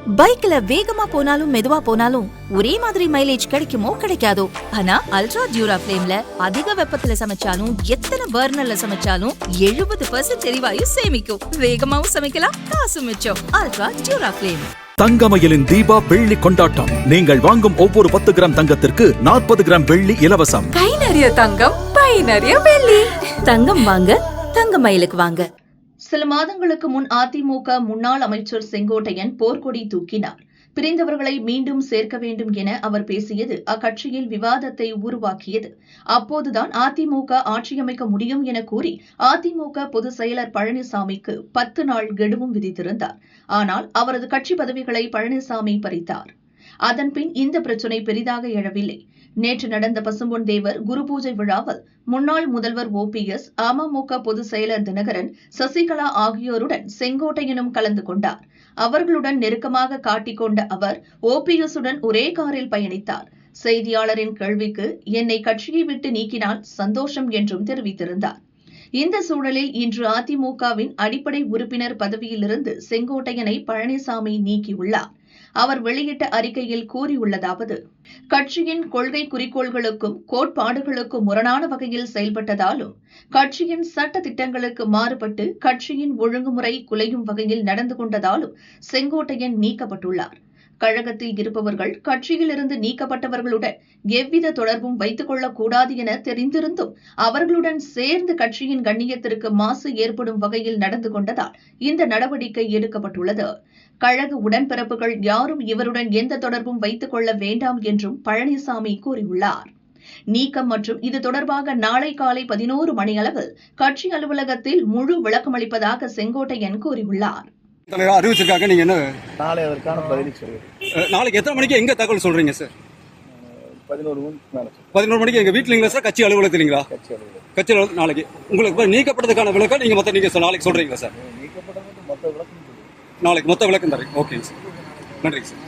பைக்ல வேகமா போனாலும் மெதுவா போனாலும் ஒரே மாதிரி மைலேஜ் கிடைக்குமோ கிடைக்காதோ. ஆனா அல்ட்ரா டியூரா ஃப்ளேம்ல அதிக வெப்பத்துல சமைச்சாலும் எத்தனை பர்னர்ல சமைச்சாலும் 70% எரிவாயு சேமிக்கும். வேகமாவும் சமைக்கலாம், காசு மிச்சம். Ultra dura flame. தங்கமயிலின் தீபா வெள்ளி கொண்டாட்டம். நீங்கள் வாங்கும் ஒவ்வொரு 10 கிராம் தங்கத்திற்கு 40 கிராம் வெள்ளி இலவசம். கை நிறைய தங்கம், பை நிறைய வெள்ளி. தங்கம் வாங்க, தங்கமயிலுக்கு வாங்க. சில மாதங்களுக்கு முன் அதிமுக முன்னாள் அமைச்சர் செங்கோட்டையன் போர்க்கொடி தூக்கினார். பிரிந்தவர்களை மீண்டும் சேர்க்க வேண்டும் என அவர் பேசியது அக்கட்சியில் விவாதத்தை உருவாக்கியது. அப்போதுதான் அதிமுக ஆட்சியமைக்க முடியும் என கூறி அதிமுக பொதுச் செயலர் பழனிசாமிக்கு 10 நாள் கெடுவும் விதித்திருந்தார். ஆனால் அவரது கட்சி பதவிகளை பழனிசாமி பறித்தார். அதன்பின் இந்த பிரச்சினை பெரிதாக எழவில்லை. நேற்று நடந்த பசும்பொன் தேவர் குரு பூஜை விழாவில் முன்னாள் முதல்வர் OPS, அமமுக பொதுச் செயலர் தினகரன், சசிகலா ஆகியோருடன் செங்கோட்டையனும் கலந்து கொண்டார். அவர்களுடன் நெருக்கமாக காட்டிக்கொண்ட அவர் OPS-உடன் ஒரே காரில் பயணித்தார். செய்தியாளரின் கேள்விக்கு என்னை கட்சியை விட்டு நீக்கினால் சந்தோஷம் என்றும் தெரிவித்திருந்தார். இந்த சூழலில் இன்று அதிமுகவின் அடிப்படை உறுப்பினர் பதவியிலிருந்து செங்கோட்டையனை பழனிசாமி நீக்கியுள்ளார். அவர் வெளியிட்ட அறிக்கையில் கூறியுள்ளதாவது: கட்சியின் கொள்கை குறிக்கோள்களுக்கும் கோட்பாடுகளுக்கும் முரணான வகையில் செயல்பட்டதாலும் கட்சியின் சட்ட திட்டங்களுக்கு மாறுபட்டு கட்சியின் ஒழுங்குமுறை குலையும் வகையில் நடந்து கொண்டதாலும் செங்கோட்டையன் நீக்கப்பட்டுள்ளார். கழகத்தில் இருப்பவர்கள் கட்சியிலிருந்து நீக்கப்பட்டவர்களுடன் எவ்வித தொடர்பும் வைத்துக் கொள்ளக்கூடாது என தெரிந்திருந்தும் அவர்களுடன் சேர்ந்து கட்சியின் கண்ணியத்திற்கு மாசு ஏற்படும் வகையில் நடந்து கொண்டதால் இந்த நடவடிக்கை எடுக்கப்பட்டுள்ளது. கழக உடன்பிறப்புகள் யாரும் இவருடன் எந்த தொடர்பும் வைத்துக் கொள்ள வேண்டாம் என்றும் பழனிசாமி கூறியுள்ளார். நீக்கம் மற்றும் இது தொடர்பாக நாளை காலை 11 மணியளவில் கட்சி அலுவலகத்தில் முழு விளக்கமளிப்பதாக செங்கோட்டையன் கூறியுள்ளார். அறிவிச்சிருக்காங்க. நீங்க என்ன நாளை அதற்கான பதில் சொல்லுங்க. நாளைக்கு எத்தனை மணிக்கு எங்க தகவல் சொல்றீங்க சார்? 11 மணிக்கு மேல. 11 மணிக்கு எங்க வீட்டுலங்களா சார்? கட்சி அலுவலகத்துலங்களா? கட்சி அலுவலகம். நாளைக்கு உங்களுக்கு நீக்கப்பட்டதுக்கான விளக்கம் நீங்க நாளைக்கு சொல்றீங்களா சார்? நீக்கப்பட்டது மொத்த விளக்கம் நாளைக்கு மொத்த விளக்கம் தரேன். ஓகேங்க சார், நன்றிங்க சார்.